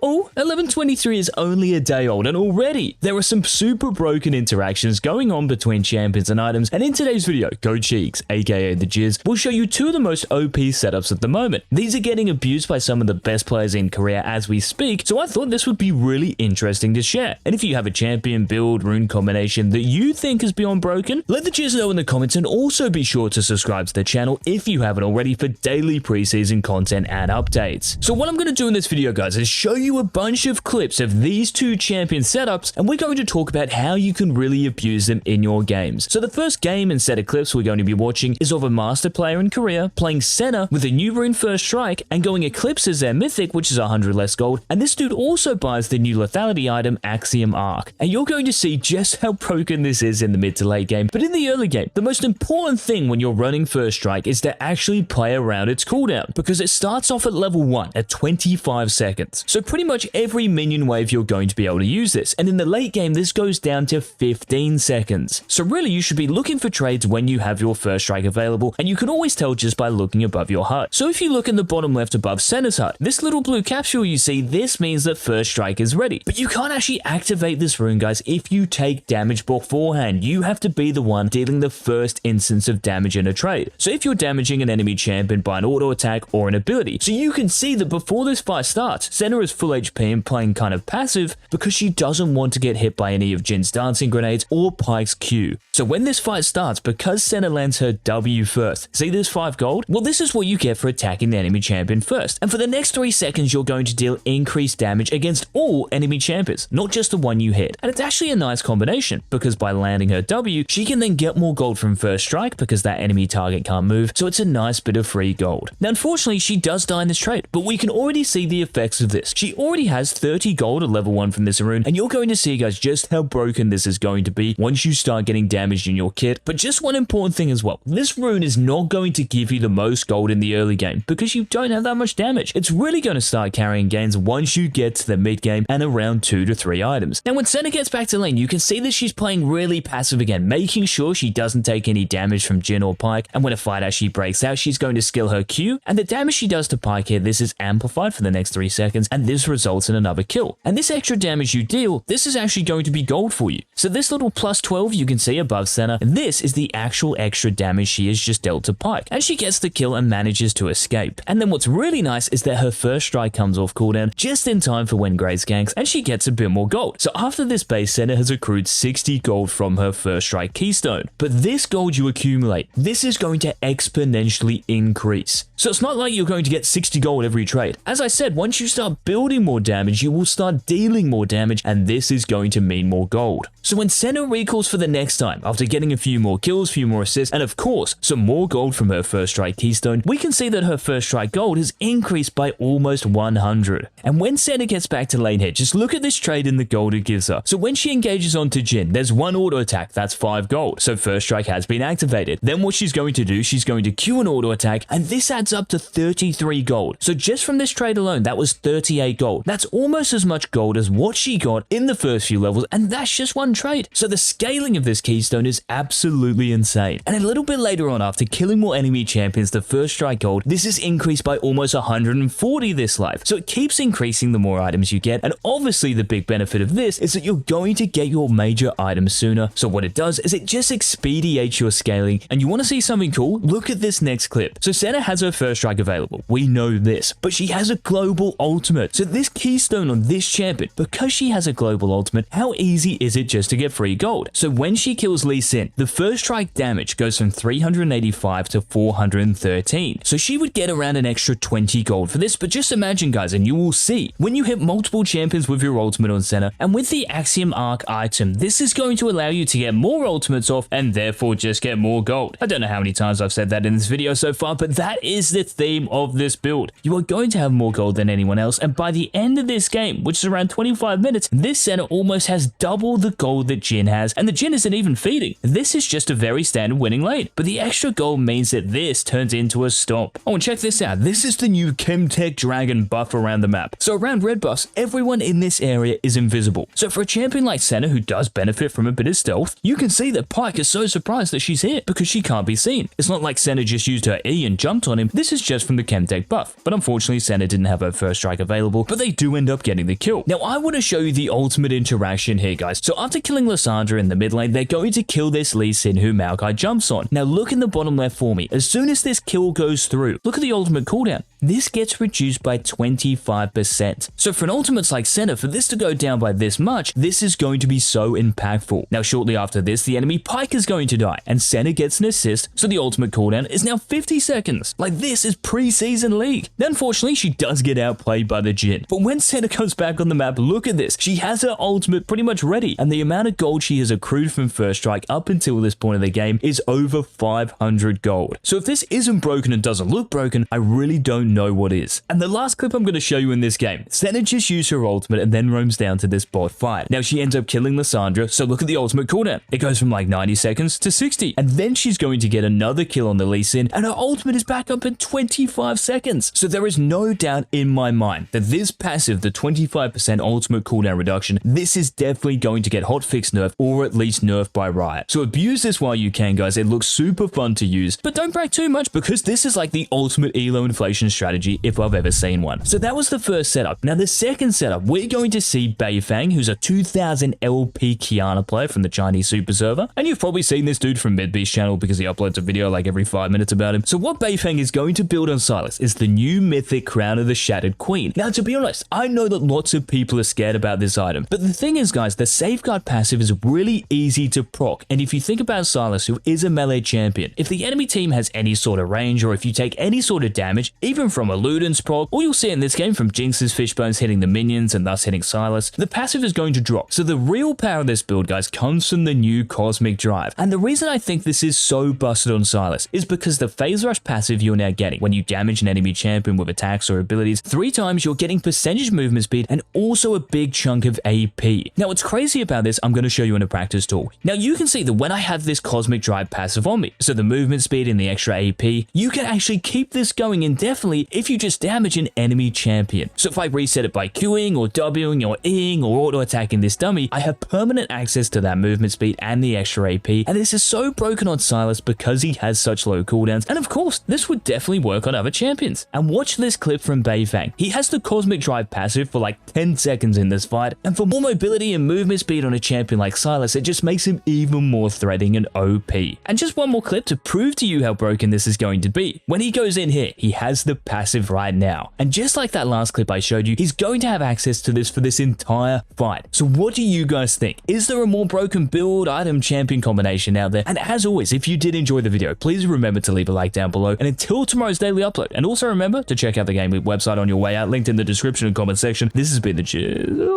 Oh, 1123 is only a day old, and already there are some super broken interactions going on between champions and items, and in today's video, Go Cheeks, aka the Jizz, will show you two of the most OP setups at the moment. These are getting abused by some of the best players in Korea as we speak, so I thought this would be really interesting to share. And if you have a champion, build, rune combination that you think is beyond broken, let the Jizz know in the comments, and also be sure to subscribe to the channel if you haven't already for daily preseason content and updates. So what I'm going to do in this video, guys, is show you a bunch of clips of these two champion setups, and we're going to talk about how you can really abuse them in your games. So the first game and set of clips we're going to be watching is of a master player in Korea playing Senna with a new rune First Strike and going Eclipse as their mythic, which is 100 less gold, and this dude also buys the new lethality item Axiom Arc. And you're going to see just how broken this is in the mid to late game, but in the early game, the most important thing when you're running First Strike is to actually play around its cooldown, because it starts off at level 1 at 25 seconds. So pretty much every minion wave you're going to be able to use this, and in the late game this goes down to 15 seconds. So really you should be looking for trades when you have your First Strike available, and you can always tell just by looking above your HUD. So if you look in the bottom left above Senna's HUD, this little blue capsule you see, this means that First Strike is ready. But you can't actually activate this rune, guys, if you take damage beforehand. You have to be the one dealing the first instance of damage in a trade. So if you're damaging an enemy champion by an auto attack or an ability, so you can see that before this fight starts, Senna is full HP and playing kind of passive because she doesn't want to get hit by any of Jin's dancing grenades or Pyke's Q. So when this fight starts, because Senna lands her W first, see this 5 gold? Well, this is what you get for attacking the enemy champion first. And for the next 3 seconds, you're going to deal increased damage against all enemy champions, not just the one you hit. And it's actually a nice combination, because by landing her W, she can then get more gold from First Strike because that enemy target can't move, so it's a nice bit of free gold. Now, unfortunately, she does die in this trade, but we can already see the effects of this. She already has 30 gold at level 1 from this rune, and you're going to see, guys, just how broken this is going to be once you start getting damaged in your kit. But just one important thing as well, this rune is not going to give you the most gold in the early game because you don't have that much damage. It's really going to start carrying gains once you get to the mid game and around 2 to 3 items. Now, when Senna gets back to lane, you can see that she's playing really passive again, making sure she doesn't take any damage from Jin or Pyke, and when a fight actually breaks out, she's going to skill her Q, and the damage she does to Pyke here, this is amplified for the next 3 seconds, and this results in another kill. And this extra damage you deal, this is actually going to be gold for you. So this little plus 12 you can see above Senna, this is the actual extra damage she has just dealt to Pyke, and she gets the kill and manages to escape. And then what's really nice is that her First Strike comes off cooldown just in time for when Grace ganks, and she gets a bit more gold. So after this base, Senna has accrued 60 gold from her First Strike keystone. But this gold you accumulate, this is going to exponentially increase. So it's not like you're going to get 60 gold every trade. As I said, once you start building more damage, you will start dealing more damage, and this is going to mean more gold. So when Senna recalls for the next time, after getting a few more kills, few more assists, and of course, some more gold from her First Strike keystone, we can see that her First Strike gold has increased by almost 100. And when Senna gets back to lane here, just look at this trade in the gold it gives her. So when she engages onto Jin, there's one auto attack, that's 5 gold. So First Strike has been activated. Then what she's going to do, she's going to Q an auto attack, and this adds up to 33 gold. So just from this trade alone, that was 38 gold. That's almost as much gold as what she got in the first few levels, and that's just one trade. So the scaling of this keystone is absolutely insane. And a little bit later on, after killing more enemy champions, the First Strike gold, this is increased by almost 140 this life. So it keeps increasing the more items you get, and obviously the big benefit of this is that you're going to get your major items sooner. So what it does is it just expediates your scaling. And you want to see something cool? Look at this next clip. So Senna has her First Strike available, we know this, but she has a global ultimate. So this keystone on this champion, because she has a global ultimate, how easy is it just to get free gold? So when she kills Lee Sin, the First Strike damage goes from 385 to 413. So she would get around an extra 20 gold for this, but just imagine, guys, and you will see, when you hit multiple champions with your ultimate on Senna, and with the Axiom Arc item, this is going to allow you to get more ultimates off, and therefore just get more gold. I don't know how many times I've said that in this video so far, but that is the theme of this build. You are going to have more gold than anyone else, and by the end of this game, which is around 25 minutes, this Senna almost has double the gold that Jin has, and the Jin isn't even feeding. This is just a very standard winning lane, but the extra gold means that this turns into a stomp. Oh, and check this out. This is the new Chemtech Dragon buff around the map. So around red buffs, everyone in this area is invisible. So for a champion like Senna, who does benefit from a bit of stealth, you can see that Pyke is so surprised that she's here because she can't be seen. It's not like Senna just used her E and jumped on him. This is just from the Chemtech buff, but unfortunately Senna didn't have her First Strike available, but they do end up getting the kill. Now, I want to show you the ultimate interaction here, guys. So after killing Lissandra in the mid lane, they're going to kill this Lee Sin who Maokai jumps on. Now, look in the bottom left for me. As soon as this kill goes through, look at the ultimate cooldown. This gets reduced by 25%. So for an ultimates like Senna, for this to go down by this much, this is going to be so impactful. Now, shortly after this, the enemy Pyke is going to die, and Senna gets an assist, so the ultimate cooldown is now 50 seconds. Like, this is pre-season league. Now, unfortunately, she does get outplayed by the Jhin. But when Senna comes back on the map, look at this. She has her ultimate pretty much ready, and the amount of gold she has accrued from first strike up until this point of the game is over 500 gold. So if this isn't broken and doesn't look broken, I really don't know what is. And the last clip I'm going to show you in this game, Senna just used her ultimate and then roams down to this bot fight. Now she ends up killing Lissandra, so look at the ultimate cooldown. It goes from like 90 seconds to 60, and then she's going to get another kill on the Lee Sin, and her ultimate is back up in 25 seconds. So there is no doubt in my mind that this passive, the 25% ultimate cooldown reduction, this is definitely going to get hotfix nerfed, or at least nerfed by Riot. So abuse this while you can, guys. It looks super fun to use, but don't brag too much because this is like the ultimate elo inflation strategy if I've ever seen one. So that was the first setup. Now the second setup, we're going to see Beifang, who's a 2000 LP Qiyana player from the Chinese super server, and you've probably seen this dude from MidBeast's channel because he uploads a video like every 5 minutes about him. So what Beifang is going to build on Sylas is the new mythic Crown of the Shattered Queen. Now to be honest, I know that lots of people are scared about this item, but the thing is, guys, the safeguard passive is really easy to proc, and if you think about Sylas, who is a melee champion, if the enemy team has any sort of range, or if you take any sort of damage, even from a Luden's proc, or you'll see in this game from Jinx's Fishbones hitting the minions and thus hitting Sylas, the passive is going to drop. So the real power of this build, guys, comes from the new Cosmic Drive. And the reason I think this is so busted on Sylas is because the Phase Rush passive you're now getting, when you damage an enemy champion with attacks or abilities, 3 times you're getting percentage movement speed and also a big chunk of AP. Now what's crazy about this, I'm going to show you in a practice tool. Now you can see that when I have this Cosmic Drive passive on me, so the movement speed and the extra AP, you can actually keep this going indefinitely if you just damage an enemy champion. So if I reset it by Qing or Wing or Eing or auto attacking this dummy, I have permanent access to that movement speed and the extra AP, and this is so broken on Sylas because he has such low cooldowns, and of course this would definitely work on other champions. And watch this clip from Beifang. He has the Cosmic Drive passive for like 10 seconds in this fight, and for more mobility and movement speed on a champion like Sylas, it just makes him even more threatening and OP. And just one more clip to prove to you how broken this is going to be. When he goes in here, he has the passive right now, and just like that last clip I showed you, he's going to have access to this for this entire fight. So what do you guys think? Is there a more broken build, item, champion combination out there? And as always, if you did enjoy the video, please remember to leave a like down below, and until tomorrow's daily upload, and also remember to check out the GameLeap website on your way out, linked in the description and comment section. This has been the Cheers.